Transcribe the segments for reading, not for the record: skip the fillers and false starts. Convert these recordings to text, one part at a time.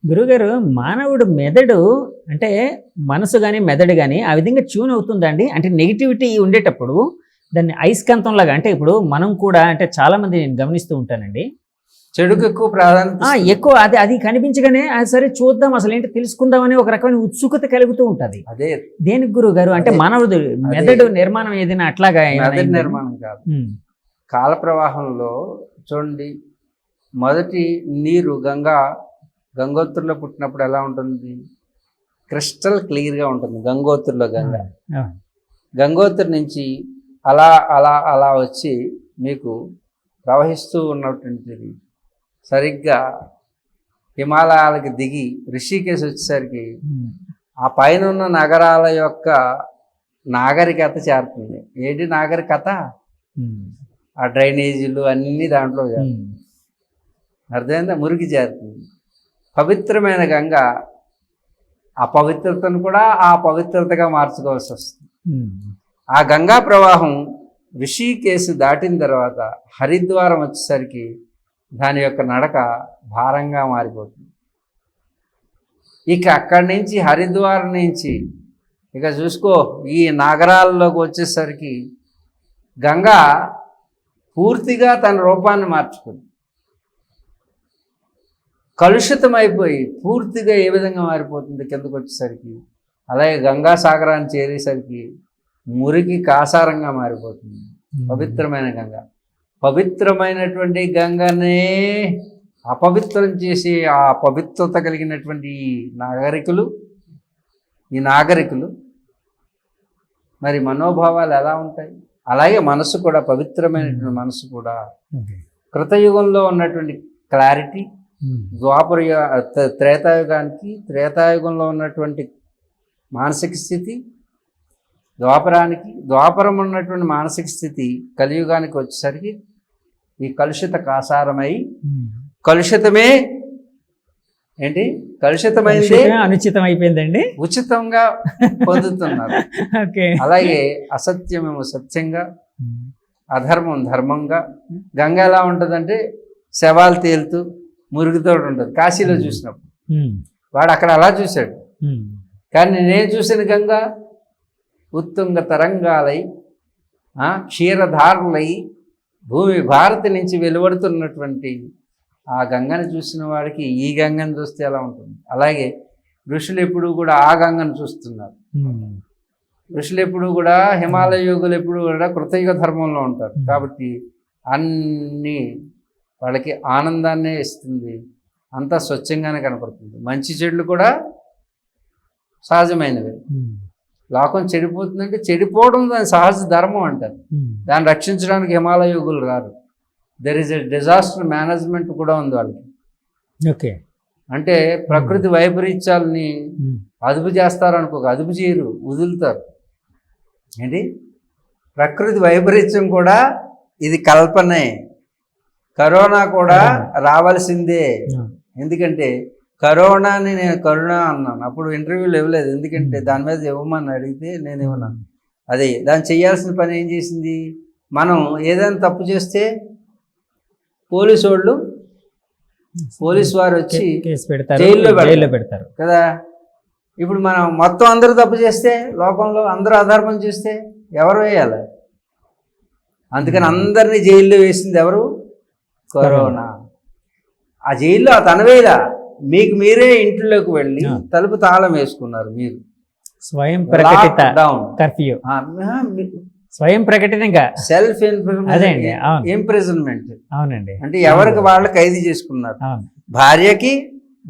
గురుగారు, మానవుడు మెదడు అంటే మనసు కానీ మెదడు కానీ ఆ విధంగా ట్యూన్ అవుతుందండి. అంటే నెగిటివిటీ ఉండేటప్పుడు దాన్ని అయస్కాంతంలాగా, అంటే ఇప్పుడు మనం కూడా అంటే చాలామంది నేను గమనిస్తూ ఉంటానండి, చెడుకు ఎక్కువ ప్రాధాన్యత ఎక్కువ అది అది కనిపించగానే సరే చూద్దాం అసలు ఏంటి తెలుసుకుందామని ఒక రకమైన ఉత్సుకత కలుగుతూ ఉంటుంది. అదే దేనికి గురువు గారు? అంటే మానవుడు మెదడు నిర్మాణం ఏదైనా అట్లాగా మెదడు నిర్మాణం కాదు, కాల ప్రవాహంలో చూడండి. మొదటి నీరు గంగోత్రిలో పుట్టినప్పుడు ఎలా ఉంటుంది? క్రిస్టల్ క్లియర్గా ఉంటుంది. గంగోత్రిలో గంగోత్రి నుంచి అలా అలా అలా వచ్చి మీకు ప్రవహిస్తూ ఉన్నటువంటిది సరిగ్గా హిమాలయాలకు దిగి రిషికేశ్ వచ్చేసరికి ఆ పైన ఉన్న నగరాల యొక్క నాగరికత చేరుతుంది. ఏంటి నాగరికత? ఆ డ్రైనేజీలు అన్నీ దాంట్లో చేరుతుంది. అర్థమైందా? మురికి చేరుతుంది. పవిత్రమైన గంగ అపవిత్రతను కూడా ఆ పవిత్రతగా మార్చుకోవాల్సి వస్తుంది. ఆ గంగా ప్రవాహం రిషికేశ్ దాటిన తర్వాత హరిద్వారం వచ్చేసరికి దాని యొక్క నడక భారంగా మారిపోతుంది. ఇక అక్కడి నుంచి హరిద్వారం నుంచి ఇక చూసుకో ఈ నగరాల్లోకి వచ్చేసరికి గంగా పూర్తిగా తన రూపాన్ని మార్చుకుంది. కలుషితమైపోయి పూర్తిగా ఏ విధంగా మారిపోతుంది కిందకు వచ్చేసరికి, అలాగే గంగాసాగరాన్ని చేరేసరికి మురికి కాసారంగా మారిపోతుంది. పవిత్రమైన గంగ, పవిత్రమైనటువంటి గంగనే అపవిత్రం చేసి ఆ పవిత్రత కలిగినటువంటి ఈ నాగరికులు మరి మనోభావాలు ఎలా ఉంటాయి? అలాగే మనసు కూడా, పవిత్రమైనటువంటి మనసు కూడా కృతయుగంలో ఉన్నటువంటి క్లారిటీ, త్రేతాయుగంలో ఉన్నటువంటి మానసిక స్థితి, ద్వాపరం ఉన్నటువంటి మానసిక స్థితి కలియుగానికి వచ్చేసరికి ఈ కలుషిత కాసారమై కలుషితమే ఏంటి కలుషితమైంది అనుచితం అయిపోయిందండి, ఉచితంగా పొందుతున్నారు. అలాగే అసత్యమేమో సత్యంగా, అధర్మం ధర్మంగా. గంగ ఎలా ఉంటుందంటే శవాలు తేలుతూ మురుగుతో ఉంటుంది. కాశీలో చూసినప్పుడు వాడు అక్కడ అలా చూశాడు. కానీ నేను చూసిన గంగ ఉత్తుంగ తరంగాలై క్షీరధారులై భూమి భారతి నుంచి వెలువడుతున్నటువంటి ఆ గంగను చూసిన వాడికి ఈ గంగను చూస్తే ఎలా ఉంటుంది? అలాగే ఋషులు ఎప్పుడు కూడా ఆ గంగను చూస్తున్నారు. ఋషులు ఎప్పుడు కూడా, హిమాలయ యోగులు ఎప్పుడు కూడా కృతయుగ ధర్మంలో ఉంటారు. కాబట్టి అన్నీ వాళ్ళకి ఆనందాన్నే ఇస్తుంది, అంతా స్వచ్ఛంగానే కనపడుతుంది. మంచి చెడులు కూడా సహజమైనవి. లోకం చెడిపోతుందంటే చెడిపోవడం దాని సహజ ధర్మం అంటారు. దాన్ని రక్షించడానికి హిమాలయ యోగులు రారు. There is a disaster management కూడా ఉంది వాళ్ళకి. అంటే ప్రకృతి వైపరీత్యాలని అదుపు చేస్తారు అనుకోక, అదుపు చేయరు, వదులుతారు. ఏంటి ప్రకృతి వైపరీత్యం కూడా ఇది కల్పనే. కరోనా కూడా రావాల్సిందే. ఎందుకంటే కరోనాని నేను కరుణ అన్నాను, అప్పుడు ఇంటర్వ్యూలు ఇవ్వలేదు. ఎందుకంటే దాని మీద ఇవ్వమని అడిగితే నేను ఇవ్వన్నాను. అదే దాన్ని చేయాల్సిన పని ఏం చేసింది? మనం ఏదైనా తప్పు చేస్తే పోలీసు వారు వచ్చి జైల్లో పెడతారు కదా. ఇప్పుడు మనం మొత్తం అందరూ తప్పు చేస్తే, లోకంలో అందరూ అధర్మం చేస్తే ఎవరు వేయాలి? అందుకని అందరినీ జైల్లో వేసింది ఎవరు? కరోనా. ఆ జైల్లో తనవేలా మీకు మీరే ఇంట్లోకి వెళ్ళి తలుపు తాళం వేసుకున్నారు. మీరు స్వయం ప్రకటిత కర్ఫ్యూ, స్వయం ప్రకటితంగా సెల్ఫ్ ఇంప్రిజన్మెంట్. అవునండి. అంటే ఎవరికి వాళ్ళు ఖైదీ చేసుకున్నారు. భార్యకి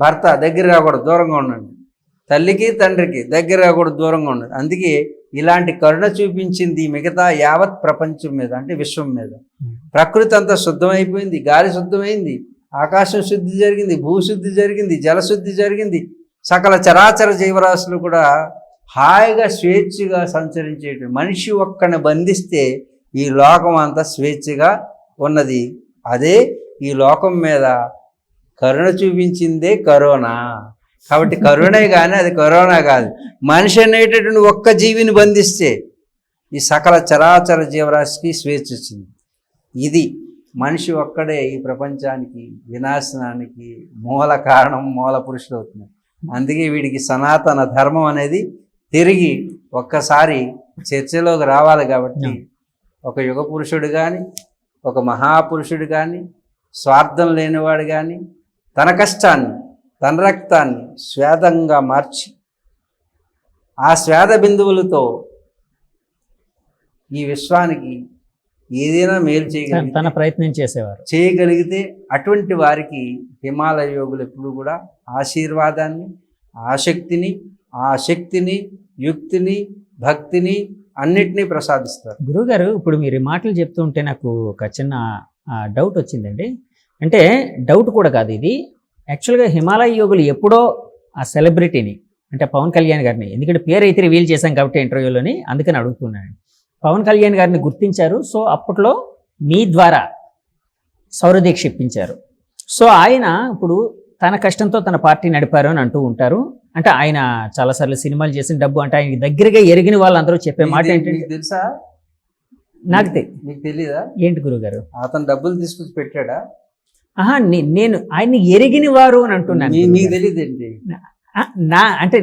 భర్త దగ్గర రాకూడదు, దూరంగా ఉండండి. తల్లికి తండ్రికి దగ్గర రాకూడదు, దూరంగా ఉండండి. అందుకే ఇలాంటి కరుణ చూపించింది మిగతా యావత్ ప్రపంచం మీద, అంటే విశ్వం మీద. ప్రకృతి అంతా శుద్ధమైపోయింది, గాలి శుద్ధమైంది, ఆకాశం శుద్ధి జరిగింది, భూశుద్ధి జరిగింది, జలశుద్ధి జరిగింది. సకల చరాచర జీవరాశులు కూడా హాయిగా స్వేచ్ఛగా సంచరించేట. మనిషి ఒక్కని బంధిస్తే ఈ లోకం అంతా స్వేచ్ఛగా ఉన్నది. అదే ఈ లోకం మీద కరుణ చూపించిందే కరోనా. కాబట్టి కరుణే కానీ అది కరోనా కాదు. మనిషి అనేటటువంటి ఒక్క జీవిని బంధిస్తే ఈ సకల చరాచర జీవరాశికి స్వేచ్ఛ వచ్చింది. ఇది మనిషి ఒక్కడే ఈ ప్రపంచానికి వినాశనానికి మూల కారణం, మూల పురుషుడు అవుతున్నాడు. అందుకే వీడికి సనాతన ధర్మం అనేది తిరిగి ఒక్కసారి చర్చలోకి రావాలి. కాబట్టి ఒక యుగ పురుషుడు కానీ, ఒక మహాపురుషుడు కానీ, స్వార్థం లేనివాడు కానీ తన కష్టాన్ని, తన రక్తాన్ని స్వేదంగా మార్చి ఆ స్వేద బిందువులతో ఈ విశ్వానికి ఏదైనా మేలు తన ప్రయత్నం చేయగలిగితే అటువంటి వారికి హిమాలయ యోగులు ఎప్పుడు కూడా ఆశీర్వాదాన్ని, ఆశక్తిని, యుక్తిని, భక్తిని అన్నిటినీ ప్రసాదిస్తారు. గురువుగారు, ఇప్పుడు మీరు ఈ మాటలు చెప్తూ ఉంటే నాకు ఒక చిన్న డౌట్ వచ్చిందండి. అంటే డౌట్ కూడా కాదు ఇది, యాక్చువల్గా హిమాలయ యోగులు ఎప్పుడో ఆ సెలబ్రిటీని అంటే పవన్ కళ్యాణ్ గారిని, ఎందుకంటే పేరు అయితే రివీల్ చేశాం కాబట్టి ఇంటర్వ్యూలోని, అందుకని అడుగుతున్నాను. పవన్ కళ్యాణ్ గారిని గుర్తించారు. సో అప్పట్లో మీ ద్వారా సౌరదీక్ష ఇప్పించారు. సో ఆయన ఇప్పుడు తన కష్టంతో తన పార్టీ నడిపారు అని అంటూ ఉంటారు. అంటే ఆయన చాలాసార్లు సినిమాలు చేసిన డబ్బు అంటే ఆయన దగ్గరగా ఎరిగిన వాళ్ళందరూ చెప్పే మాట ఏంటంటే, తెలుసా? నాకు మీకు తెలీదా? ఏంటి గురుగారు? అతను డబ్బులు తీసుకొచ్చి పెట్టాడా? నేను ఆయన్ని ఎరిగిన వారు అని అంటున్నాను. మీకు తెలియదేంటి? అంటే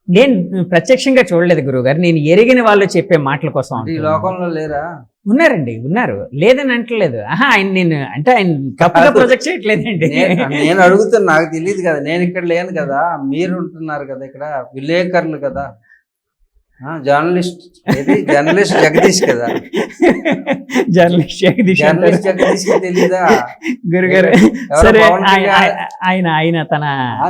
నేను ప్రత్యక్షంగా చూడలేదు గురువుగారు, నేను ఎరిగిన వాళ్ళు చెప్పే మాటల కోసం. ఈ లోకంలో లేరా? ఉన్నారు, లేదని అంటలేదు. ఆయన నేను అంటే ఆయన తప్పుగా ప్రొజెక్ట్ చేయట్లేదండి. నేను అడుగుతున్నా, నాకు తెలియదు కదా, నేను ఇక్కడ లేను కదా, మీరు ఉంటున్నారు కదా, ఇక్కడ విలేకరులు కదా, జర్నలిస్ట్ జగదీష్ కదా, జర్నలిస్ట్ జగదీష్ తెలీదా గురుగారు? ఆయన తన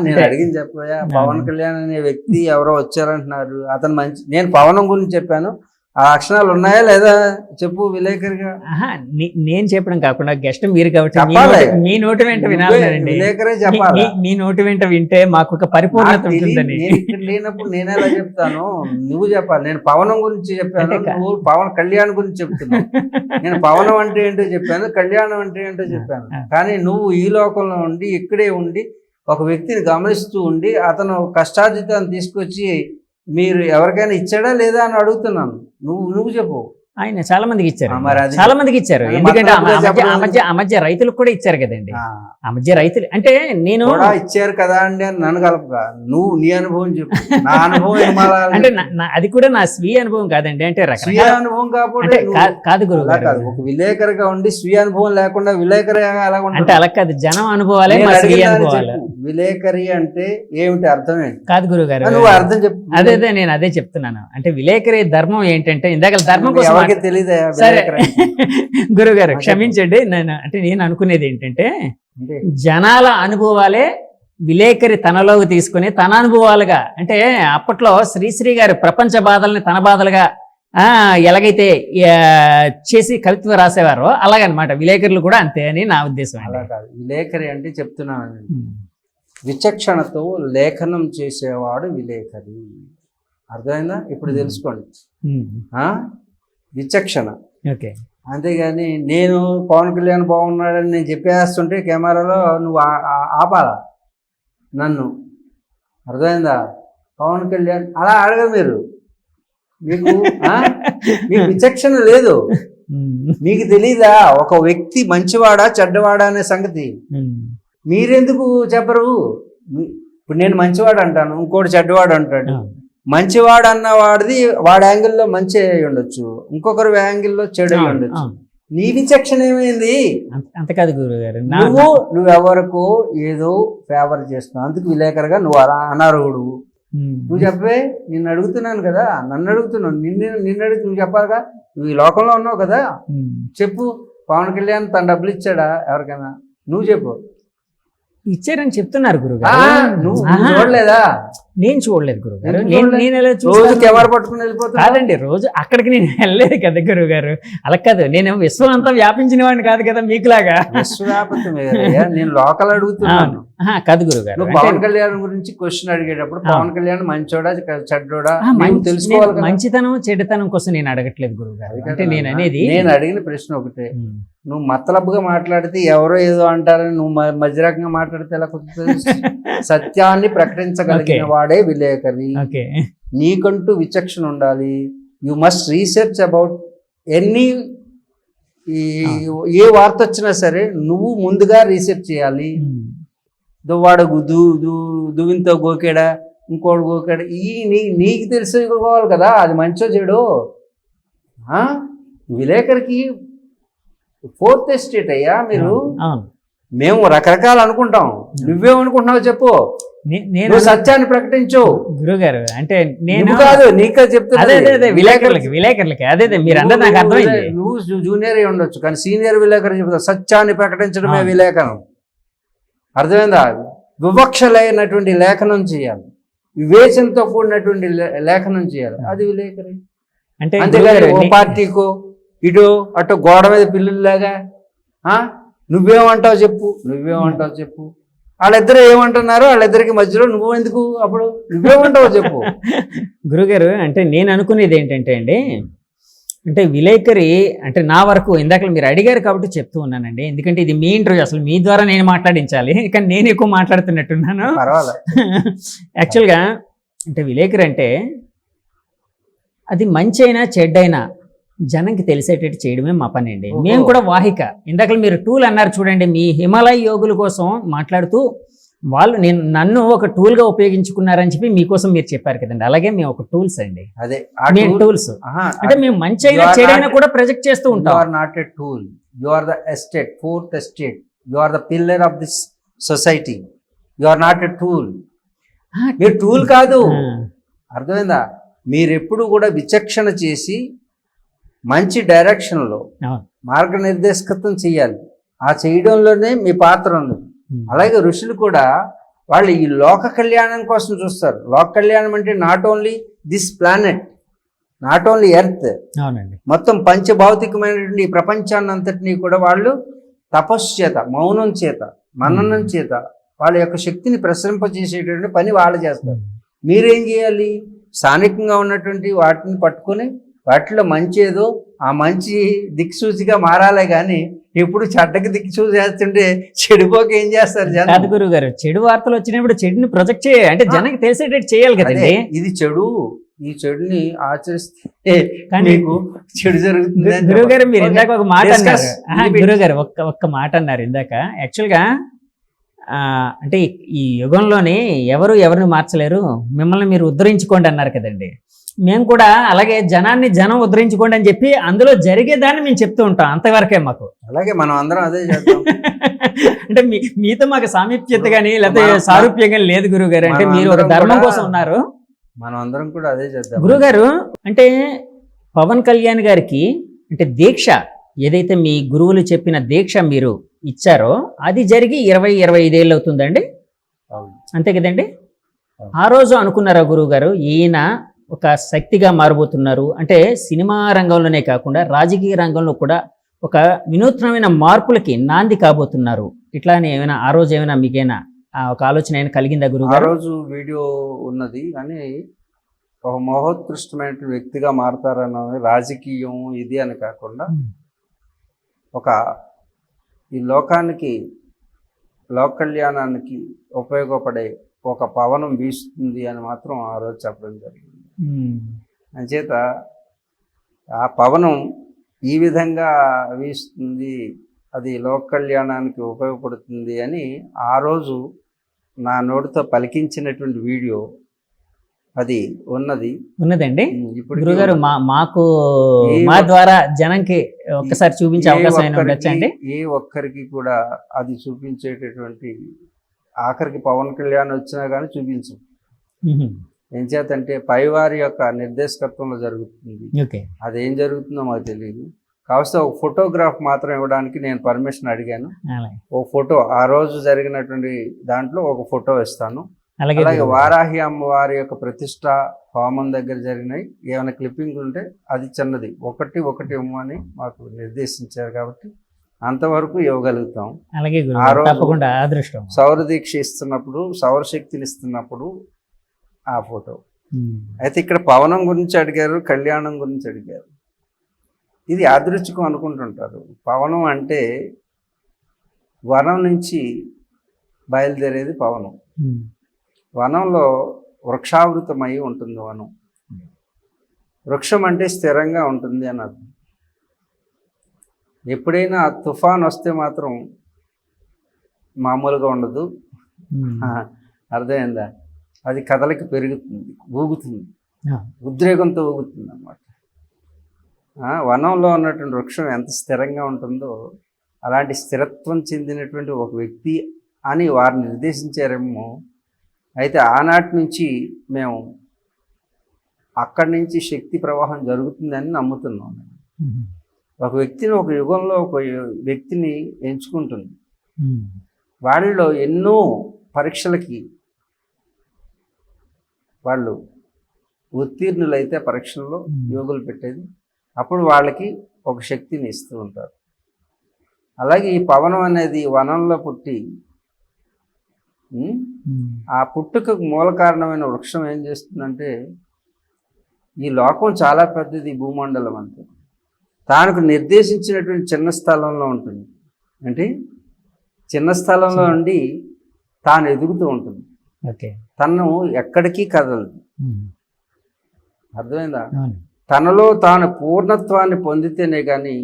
నేను అడిగింది చెప్పబోయా. పవన్ కళ్యాణ్ అనే వ్యక్తి ఎవరో వచ్చారంటున్నారు, అతను మంచి, నేను పవనం గురించి చెప్పాను, ఆ లక్షణాలు ఉన్నాయా లేదా చెప్పు విలేకరిగా. నేను చెప్పడం కాకుండా గెస్ట్ మీరు కాబట్టి మీ నోటి వెంట వినాలండి. విలేకరే చెప్పాలి. మీ నోటి వెంట వింటే మాకు ఒక పరిపూర్ణత ఉంటుందని. ఇక్కడ లేనప్పుడు నేను ఎలా చెప్తాను? నువ్వు చెప్పాలి. నేను పవనం గురించి చెప్పాను, నువ్వు పవన్ కళ్యాణ్ గురించి చెప్తున్నావు. నేను పవనం అంటే ఏంటో చెప్పాను, కళ్యాణం అంటే ఏంటో చెప్పాను. కానీ నువ్వు ఈ లోకంలో ఉండి, ఇక్కడే ఉండి, ఒక వ్యక్తిని గమనిస్తూ ఉండి, అతను కష్టార్జితాన్ని తీసుకొచ్చి మీరు ఎవరికైనా ఇచ్చాడా లేదా అని అడుగుతున్నాను. నువ్వు చెప్పు. ఆయన చాలా మందికి ఇచ్చారు, చాలా మందికి ఇచ్చారు. ఎందుకంటే ఆ మధ్య రైతులకు కూడా ఇచ్చారు కదండి. ఆ మధ్య రైతులు అంటే నేను ఇచ్చారు కదా అండి అని నన్ను కలపగా, నువ్వు నీ అనుభవం చెప్పు. నా అనుభవం అంటే అది కూడా నా స్వీయ అనుభవం కాదండి. అంటే స్వీయ అనుభవం కాబట్టి కాదు గురువు గారు, ఒక విలేకరిగా ఉండి స్వీయ అనుభవం లేకుండా విలేకరి ఎలా అంటే అలా కాదు, జనం అనుభవాలే స్వీయ అనుభవాలు. విలేకరి అంటే ఏమిటి అర్థం ఏంటి? కాదు గురువు గారు, నువ్వు అర్థం చెప్పు. అదే నేను అదే చెప్తున్నాను. అంటే విలేకరి ధర్మం ఏంటంటే, ఇందాక ధర్మం కోసం తెలీదా? గురుగారు క్షమించండి, నేను అనుకునేది ఏంటంటే, జనాల అనుభవాలే విలేకరి తనలోకి తీసుకుని తన అనుభవాలుగా, అంటే అప్పట్లో శ్రీశ్రీ గారు ప్రపంచ బాధల్ని తన బాధలుగా ఎలాగైతే చేసి కవిత్వం రాసేవారో అలాగనమాట విలేకరులు కూడా అంతే అని నా ఉద్దేశం. అలా కాదు, విలేకరి అంటే చెప్తున్నాను, విచక్షణతో లేఖనం చేసేవాడు విలేకరి. అర్థమైందా? ఇప్పుడు తెలుసుకోండి. విచక్షణ. ఓకే. అంతేగాని నేను పవన్ కళ్యాణ్ బాగున్నాడని నేను చెప్పేస్తుంటే కెమెరాలో నువ్వు ఆపాలా నన్ను. అర్థమైందా? పవన్ కళ్యాణ్ అలా అడగదు మీరు. మీకు విచక్షణ లేదు. మీకు తెలీదా ఒక వ్యక్తి మంచివాడా చెడ్డవాడా అనే సంగతి? మీరెందుకు చెప్పరు? ఇప్పుడు నేను మంచివాడు అంటాను, ఇంకోటి చెడ్డవాడు అంటాడు. మంచివాడు అన్న వాడి యాంగిల్లో మంచి అయి ఉండొచ్చు, ఇంకొకరు యాంగిల్లో చెడు అయి ఉండొచ్చు. నీ విచక్షణ ఏమైంది? అంత కాదు గురువు గారు, నువ్వెవరికో ఏదో ఫేవర్ చేస్తున్నావు, అందుకు విలేకరుగా నువ్వు అలా అనర్హుడు. నువ్వు చెప్పే, నిన్ను అడుగుతున్నాను కదా, నన్ను అడుగుతున్నాను, నిన్ను అడిగి నువ్వు చెప్పాలిగా. నువ్వు ఈ లోకంలో ఉన్నావు కదా, చెప్పు. పవన్ కళ్యాణ్ తన డబ్బులు ఇచ్చాడా ఎవరికైనా? నువ్వు చెప్పు. ఇచ్చారని చెప్తున్నారు గురుగారు. నువ్వు చూడలేదా? నేను చూడలేదు గురుగారు. రోజు కెమెరా పట్టుకుని వెళ్ళిపోతా కాదండి, రోజు అక్కడికి నేను వెళ్ళలేదు కదా గురువు గారు. అలా కాదు, నేను విశ్వం అంతా వ్యాపించిన వాడిని కాదు కదా మీకులాగా. విశ్వవ్యాప్తం నేను లోకల్ అడుగుతున్నాను కాదు గురువు గారు. పవన్ కళ్యాణ్ గురించి క్వశ్చన్ అడిగేటప్పుడు పవన్ కళ్యాణ్ మంచోడా చెడ్డోడా తెలుసుకోవాలి. మంచితనం చెడ్డతనం కోసం నేను అడగట్లేదు గురువు గారు. అంటే నేను అడిగిన ప్రశ్న ఒకటే, నువ్వు మతలబుగా మాట్లాడితే ఎవరో ఏదో అంటారని నువ్వు మధ్యరకంగా మాట్లాడితే ఎలా కుదురుతుంది? సత్యాన్ని ప్రకటించగలిగిన వాడే విలేకరి. నీకంటూ విచక్షణ ఉండాలి. You must research about any ఈ ఏ వార్త వచ్చినా సరే నువ్వు ముందుగా రీసెర్చ్ చేయాలి. దువ్వాడు దువ్వింతో గోకేడా, ఇంకోటి గోకేడా, నీకు తెలుసుకోవాలి కదా అది మంచో చెడు. విలేకరికి ఫోర్త్ ఎస్టేట్ అయ్యా మీరు. మేము రకరకాలు అనుకుంటాం, నువ్వేమనుకుంటున్నావు చెప్పు. నేను సత్యాన్ని ప్రకటించు గురుగారు. అంటే నేను కాదు నీకే చెప్తున్నా, విలేకరులకి అదే మీరు అందరూ నాకు అర్థమైంది. నువ్వు జూనియర్ అయి ఉండొచ్చు కానీ సీనియర్ విలేకరు చెప్తావు సత్యాన్ని ప్రకటించడమే విలేకరం. అర్థమైందా? వివక్ష లేనటువంటి లేఖనం చేయాలి, వివేచనతో కూడినటువంటి లేఖనం చేయాలి, అది విలేకరి. అంటే అంతేగాని ఓ పార్టీకో ఇటు అటు గోడ మీద పిల్లులాగా నువ్వేమంటావు చెప్పు. వాళ్ళిద్దరు ఏమంటున్నారు, వాళ్ళిద్దరికి మధ్యలో నువ్వు ఎందుకు, అప్పుడు నువ్వేమంటావు చెప్పు. గురుగారు అంటే నేను అనుకునేది ఏంటంటే అండి, అంటే విలేకరి అంటే నా వరకు ఇందాక మీరు అడిగారు కాబట్టి చెప్తూ ఉన్నానండి. ఎందుకంటే ఇది మీ ఇంటర్వ్యూ, అసలు మీ ద్వారా నేను మాట్లాడించాలి, కానీ నేను ఎక్కువ మాట్లాడుతున్నట్టున్నాను. యాక్చువల్గా అంటే విలేకరి అంటే అది మంచి అయినా చెడ్డైనా జనంకి తెలిసేటట్టు చేయడమే మా పని అండి. మేము కూడా వాహిక. ఇందాక మీరు టూల్ అన్నారు చూడండి, మీ హిమాలయ యోగుల కోసం మాట్లాడుతూ వాళ్ళు నన్ను ఒక టూల్ గా ఉపయోగించుకున్నారని చెప్పి మీకోసం మీరు చెప్పారు కదండి. అలాగే మేము ఒక టూల్స్ అండి. అదే టూల్స్ అంటే మేము మంచి అయినా చెడైనా కూడా ప్రొజెక్ట్ చేస్తూ ఉంటాం. You are not a tool, you are the estate, fourth estate, you are the pillar of this society. You are not a tool. మీరు టూల్ కాదు, అర్థమైందా? మీరెప్పుడు కూడా విచక్షణ చేసి మంచి డైరెక్షన్లో మార్గనిర్దేశకత్వం చేయాలి. ఆ చేయడంలోనే మీ పాత్ర ఉంది. అలాగే ఋషులు కూడా వాళ్ళు ఈ లోక కళ్యాణం కోసం చూస్తారు. లోక కళ్యాణం అంటే not only this planet, not only earth, మొత్తం పంచభౌతికమైనటువంటి ఈ ప్రపంచాన్ని అంతటినీ కూడా వాళ్ళు తపస్సు చేత, మౌనం చేత, మననం చేత వాళ్ళ యొక్క శక్తిని ప్రసరింపజేసేటువంటి పని వాళ్ళు చేస్తారు. మీరేం చేయాలి? స్థానికంగా ఉన్నటువంటి వాటిని పట్టుకొని వాటిలో మంచి ఏదో ఆ మంచి దిక్సూచిగా మారాలే కానీ ఎప్పుడు చెడ్డకి దిక్సూచి చేస్తుంటే చెడిపోక ఏం చేస్తారు జనం? గురువు గారు, చెడు వార్తలు వచ్చినప్పుడు చెడుని ప్రొజెక్ట్ చేయాలి అంటే జనానికి తెలిసేటట్టు చేయాలి కదండి. ఇది చెడు, ఈ చెడుని ఆచరిస్తే మీకు చెడు జరుగుతుంది. గురువు గారు మీరు ఇందాక ఒక మాట అన్నారు. గురువు గారు ఒక్క మాట అన్నారు ఇందాక. యాక్చువల్గా అంటే ఈ యుగంలోనే ఎవరిని మార్చలేరు, మిమ్మల్ని మీరు ఉద్ధరించుకోండి అన్నారు కదండి. మేము కూడా అలాగే జనం ఉద్ధరించుకోండి అని చెప్పి అందులో జరిగేదాన్ని మేము చెప్తూ ఉంటాం, అంతవరకే మాకు. అలాగే మనం అందరం అదే చేద్దాం. అంటే మీతో మాకు సామీప్యత కానీ లేకపోతే సారూప్యం కానీ లేదు గురువు గారు. అంటే మీరు ఒక ధర్మం కోసం ఉన్నారు, మనం అందరం కూడా అదే చేద్దాం. గురుగారు అంటే పవన్ కళ్యాణ్ గారికి అంటే దీక్ష ఏదైతే మీ గురువులు చెప్పిన దీక్ష మీరు ఇచ్చారో అది జరిగి 20-25 ఏళ్ళు అవుతుందండి, అంతే కదండి? ఆ రోజు అనుకున్నారా గురువు గారు ఈయన ఒక శక్తిగా మారబోతున్నారు, అంటే సినిమా రంగంలోనే కాకుండా రాజకీయ రంగంలో కూడా ఒక వినూత్నమైన మార్పులకి నాంది కాబోతున్నారు ఇట్లా అని ఏమైనా ఆ రోజు ఏమైనా మీకైనా ఒక ఆలోచన అయినా కలిగిందా గురువు గారు? ఆ రోజు వీడియో ఉన్నది కానీ ఒక మహోత్కృష్టమైన వ్యక్తిగా మారతారన్నది రాజకీయం ఇది అని కాకుండా ఒక ఈ లోకానికి లోక కళ్యాణానికి ఉపయోగపడే ఒక పవనం వీస్తుంది అని మాత్రం ఆ రోజు చెప్పడం జరిగింది. అంచేత ఆ పవనం ఈ విధంగా వీస్తుంది, అది లోక కళ్యాణానికి ఉపయోగపడుతుంది అని ఆ రోజు నా నోటితో పలికించినటువంటి వీడియో అది ఉన్నదండి. ఇప్పుడు గురుగారు మాకు మా ద్వారా జనంకి ఒక్కసారి చూపించే అవకాశం ఉండొచ్చండి. ఏ ఒక్కరికి కూడా అది చూపించేటటువంటి ఆఖరికి పవన్ కళ్యాణ్ వచ్చినా కానీ చూపించు. ఏం చేతంటే పైవారి యొక్క నిర్దేశకత్వంలో జరుగుతుంది, అదేం జరుగుతుందో మాకు తెలియదు. కావస్తే ఒక ఫోటోగ్రాఫ్ మాత్రం ఇవ్వడానికి నేను పర్మిషన్ అడిగాను. ఒక ఫోటో ఆ రోజు జరిగినటువంటి దాంట్లో ఒక ఫోటో ఇస్తాను. అలాగే వారాహి అమ్మవారి యొక్క ప్రతిష్ట హోమం దగ్గర జరిగినాయి ఏమైనా క్లిప్పింగ్ ఉంటే అది చిన్నది ఒకటి ఇవ్వమని మాకు నిర్దేశించారు కాబట్టి అంతవరకు ఇవ్వగలుగుతాం. ఆ రోజు సౌర దీక్ష ఇస్తున్నప్పుడు, సౌరశక్తిని ఇస్తున్నప్పుడు ఆ ఫోటో. అయితే ఇక్కడ పవనం గురించి అడిగారు, కళ్యాణం గురించి అడిగారు. ఇది యాదృచ్ఛికం అనుకుంటుంటారు. పవనం అంటే వనం నుంచి బయలుదేరేది పవనం. వనంలో వృక్షావృతమై ఉంటుంది వనం. వృక్షం అంటే స్థిరంగా ఉంటుంది అని అర్థం. ఎప్పుడైనా తుఫాన్ వస్తే మాత్రం మామూలుగా ఉండదు. అర్థమైందా? అది కథలకి పెరుగుతుంది, ఊగుతుంది, ఉద్రేకంతో ఊగుతుంది అన్నమాట. వనంలో ఉన్నటువంటి వృక్షం ఎంత స్థిరంగా ఉంటుందో అలాంటి స్థిరత్వం చెందినటువంటి ఒక వ్యక్తి అని వారు నిర్దేశించారేమో. అయితే ఆనాటి నుంచి మేము అక్కడి నుంచి శక్తి ప్రవాహం జరుగుతుందని నమ్ముతున్నాం. ఒక వ్యక్తిని ఒక యుగంలో ఒక వ్యక్తిని ఎంచుకుంటుంది. వాళ్ళలో ఎన్నో పరీక్షలకి వాళ్ళు ఉత్తీర్ణులైతే పరీక్షల్లో యోగులు పెట్టేది, అప్పుడు వాళ్ళకి ఒక శక్తిని ఇస్తూ ఉంటారు. అలాగే ఈ పవనం అనేది వనంలో పుట్టి ఆ పుట్టుకకు మూల కారణమైన వృక్షం ఏం చేస్తుందంటే, ఈ లోకం చాలా పెద్దది, భూమండలం అంతా తానుకు నిర్దేశించినటువంటి చిన్న స్థలంలో ఉంటుంది. అంటే చిన్న స్థలంలో ఉండి తాను ఎదుగుతూ ఉంటుంది. తను ఎక్కడికి కదలదు. అర్థమైందా? తనలో తాను పూర్ణత్వాన్ని పొందితేనే కానీ,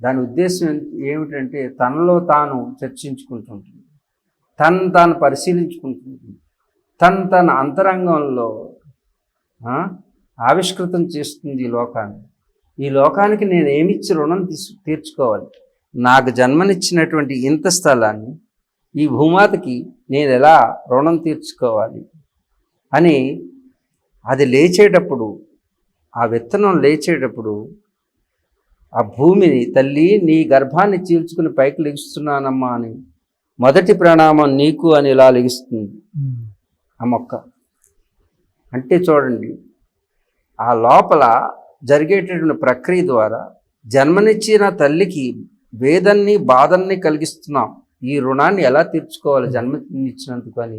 దాని ఉద్దేశం ఏమిటంటే తనలో తాను చర్చించుకుంటుంటుంది, తను తాను పరిశీలించుకుంటుంది, తన అంతరంగంలో ఆవిష్కృతం చేస్తుంది ఈ లోకాన్ని. ఈ లోకానికి నేను ఏమిచ్చి రుణం తీర్చుకోవాలి? నాకు జన్మనిచ్చినటువంటి ఇంత స్థలాన్ని ఈ భూమాతకి నేను ఎలా రుణం తీర్చుకోవాలి అని అది లేచేటప్పుడు, ఆ విత్తనం లేచేటప్పుడు ఆ భూమిని, తల్లి నీ గర్భాన్ని చీల్చుకుని పైకి లెగుస్తున్నానమ్మా అని మొదటి ప్రణామం నీకు అని ఇలా లెగుస్తుంది ఆ మొక్క. అంటే చూడండి, ఆ లోపల జరిగేటటువంటి ప్రక్రియ ద్వారా జన్మనిచ్చిన తల్లికి వేదన్ని బాధల్ని కలిగిస్తున్నాం. ఈ రుణాన్ని ఎలా తీర్చుకోవాలి జన్మనిచ్చినందుకు అని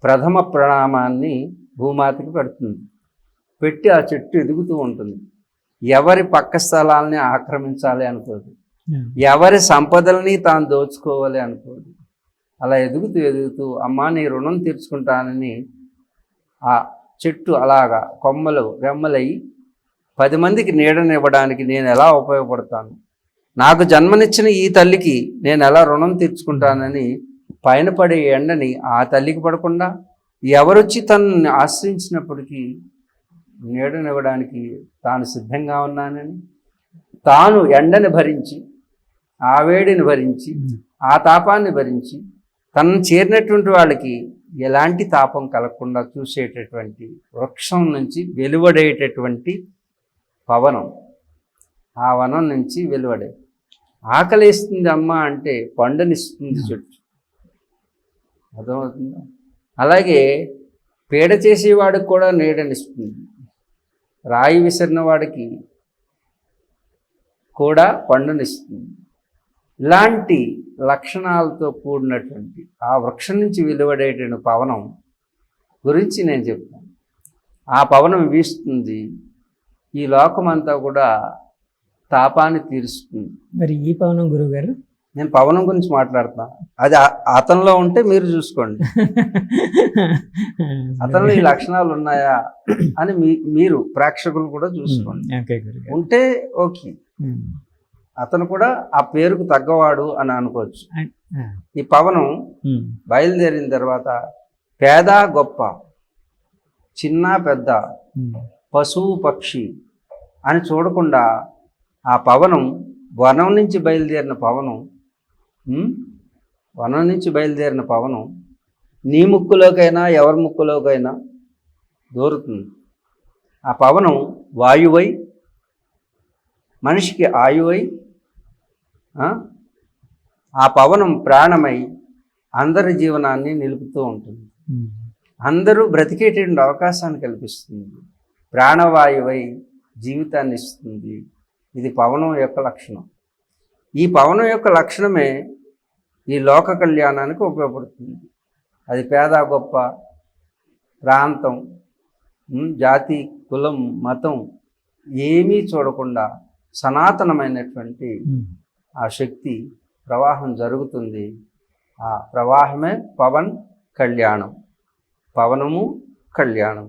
ప్రథమ ప్రణామాన్ని భూమాతకి పెడుతుంది. పెట్టి ఆ చెట్టు ఎదుగుతూ ఉంటుంది. ఎవరి పక్క స్థలాల్ని ఆక్రమించాలి అనుకోదు, ఎవరి సంపదల్ని తాను దోచుకోవాలి అనుకోదు. అలా ఎదుగుతూ ఎదుగుతూ అమ్మా నీ రుణం తీర్చుకుంటానని ఆ చెట్టు అలాగా కొమ్మలు రెమ్మలయ్యి 10 మందికి నీడనివ్వడానికి నేను ఎలా ఉపయోగపడతాను, నాకు జన్మనిచ్చిన ఈ తల్లికి నేను ఎలా రుణం తీర్చుకుంటానని పైన పడే ఎండని ఆ తల్లికి పడకుండా ఎవరొచ్చి తనని ఆశ్రయించినప్పటికీ నీడనివ్వడానికి తాను సిద్ధంగా ఉన్నానని, తాను ఎండని భరించి, ఆ వేడిని భరించి, ఆ తాపాన్ని భరించి తనను చేరినటువంటి వాళ్ళకి ఎలాంటి తాపం కలగకుండా చూసేటటువంటి వృక్షం నుంచి వెలువడేటటువంటి పవనం, ఆ వనం నుంచి వెలువడే. ఆకలిస్తుంది అమ్మ అంటే పండునిస్తుంది చెట్టు. అర్థమవుతుందా? అలాగే పీడ చేసేవాడికి కూడా నీడనిస్తుంది, రాయి విసిరిన వాడికి కూడా పండునిస్తుంది. ఇలాంటి లక్షణాలతో కూడినటువంటి ఆ వృక్షం నుంచి వెలువడేటువంటి పవనం గురించి నేను చెప్తాను. ఆ పవనం వీస్తుంది, ఈ లోకమంతా కూడా తాపాన్ని తీరుస్తుంది. మరి ఈ పవనం గురువు గారు, నేను పవనం గురించి మాట్లాడుతున్నా, అది అతనిలో ఉంటే మీరు చూసుకోండి. అతనిలో ఈ లక్షణాలు ఉన్నాయా అని మీరు ప్రేక్షకులు కూడా చూసుకోండి. ఉంటే ఓకే, అతను కూడా ఆ పేరుకు తగ్గవాడు అని అనుకోవచ్చు. ఈ పవనం బయలుదేరిన తర్వాత పేద గొప్ప, చిన్న పెద్ద, పశువు పక్షి అని చూడకుండా ఆ పవనం వనం నుంచి బయలుదేరిన పవనం నీ ముక్కులోకైనా ఎవరి ముక్కులోకైనా దూరుతుంది. ఆ పవనం వాయువై, మనిషికి ఆయువై, ఆ పవనం ప్రాణమై అందరి జీవనాన్ని నిలుపుతూ ఉంటుంది. అందరూ బ్రతికేటువంటి అవకాశాన్ని కల్పిస్తుంది. ప్రాణవాయువై జీవితాన్ని ఇస్తుంది. ఇది పవనం యొక్క లక్షణం. ఈ పవనం యొక్క లక్షణమే ఈ లోక కళ్యాణానికి ఉపయోగపడుతుంది. అది పేద గొప్ప, ప్రాంతం, జాతి, కులం, మతం ఏమీ చూడకుండా సనాతనమైనటువంటి ఆ శక్తి ప్రవాహం జరుగుతుంది. ఆ ప్రవాహమే పవన్ కళ్యాణం. పవనము కళ్యాణం.